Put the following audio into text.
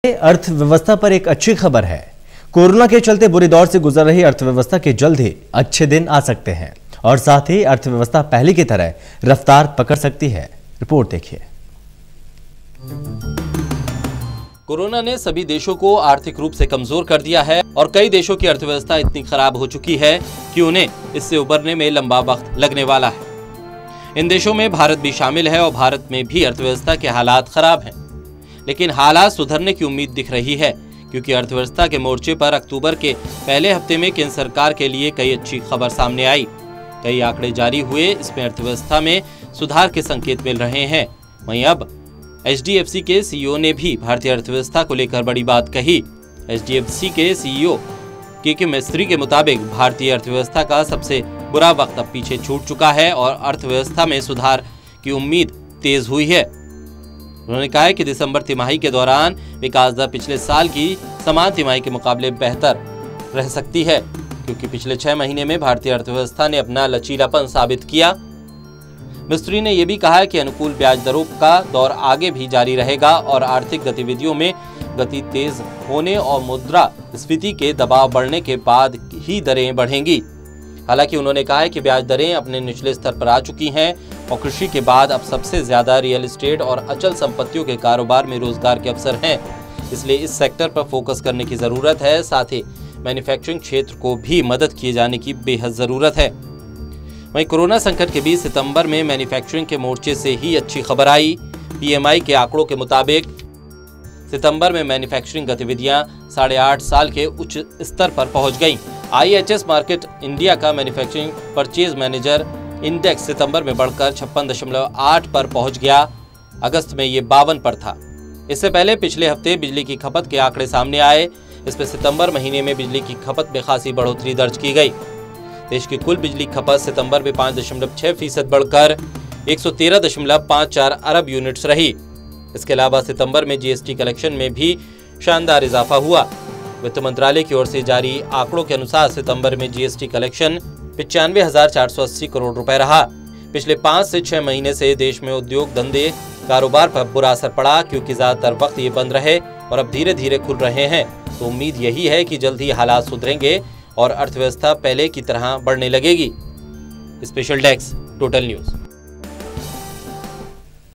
अर्थव्यवस्था पर एक अच्छी खबर है। कोरोना के चलते बुरे दौर से गुजर रही अर्थव्यवस्था के जल्द ही अच्छे दिन आ सकते हैं और साथ ही अर्थव्यवस्था पहले की तरह रफ्तार पकड़ सकती है। रिपोर्ट देखिए। कोरोना ने सभी देशों को आर्थिक रूप से कमजोर कर दिया है और कई देशों की अर्थव्यवस्था इतनी खराब हो चुकी है कि उन्हें इससे उबरने में लंबा वक्त लगने वाला है। इन देशों में भारत भी शामिल है और भारत में भी अर्थव्यवस्था के हालात खराब हैं, लेकिन हालात सुधरने की उम्मीद दिख रही है क्योंकि अर्थव्यवस्था के मोर्चे पर अक्टूबर के पहले हफ्ते में केंद्र सरकार के लिए कई अच्छी खबर सामने आई। कई आंकड़े जारी हुए, इसमें अर्थव्यवस्था में सुधार के संकेत मिल रहे हैं। वहीं अब HDFC के CEO ने भी भारतीय अर्थव्यवस्था को लेकर बड़ी बात कही। HDFC के CEO के मिस्त्री के मुताबिक भारतीय अर्थव्यवस्था का सबसे बुरा वक्त अब पीछे छूट चुका है और अर्थव्यवस्था में सुधार की उम्मीद तेज हुई है। उन्होंने कहा है कि दिसंबर तिमाही के दौरान विकास दर पिछले साल की समान तिमाही के मुकाबले बेहतर रह सकती है क्योंकि पिछले 6 महीने में भारतीय अर्थव्यवस्था ने अपना लचीलापन साबित किया। मिस्त्री ने यह भी कहा कि अनुकूल ब्याज दरों का दौर आगे भी जारी रहेगा और आर्थिक गतिविधियों में गति तेज होने और मुद्रास्फीति के दबाव बढ़ने के बाद ही दरें बढ़ेंगी। हालांकि उन्होंने कहा है कि ब्याज दरें अपने निचले स्तर पर आ चुकी हैं और कृषि के बाद अब सबसे ज्यादा रियल एस्टेट और अचल संपत्तियों के कारोबार में रोजगार के अवसर हैं, इसलिए इस सेक्टर पर फोकस करने की जरूरत है। साथ ही मैन्युफैक्चरिंग क्षेत्र को भी मदद किए जाने की बेहद जरूरत है। वहीं कोरोना संकट के बीच सितंबर में मैन्युफैक्चरिंग के मोर्चे से ही अच्छी खबर आई। PMI के आंकड़ों के मुताबिक सितंबर में मैन्युफैक्चरिंग गतिविधियां 8.5 साल के उच्च स्तर पर पहुंच गईं। IHS मार्केट इंडिया का मैन्युफैक्चरिंग परचेज मैनेजर इंडेक्स सितंबर में बढ़कर 56.8 पर पहुंच गया। अगस्त में ये 52 पर था। इससे पहले पिछले हफ्ते बिजली की खपत के आंकड़े सामने आए। इसमें सितंबर महीने में बिजली की खपत में खासी बढ़ोतरी दर्ज की गई। देश की कुल बिजली खपत सितंबर में 5.6% बढ़कर 113.54 अरब यूनिट्स रही। इसके अलावा सितंबर में GST कलेक्शन में भी शानदार इजाफा हुआ। वित्त मंत्रालय की ओर से जारी आंकड़ों के अनुसार सितंबर में GST कलेक्शन 95,480 करोड़ रुपए रहा। पिछले 5 से 6 महीने से देश में उद्योग धंधे कारोबार पर बुरा असर पड़ा क्योंकि ज्यादातर वक्त ये बंद रहे और अब धीरे धीरे खुल रहे हैं। तो उम्मीद यही है कि जल्द ही हालात सुधरेंगे और अर्थव्यवस्था पहले की तरह बढ़ने लगेगी। Special desk, total news.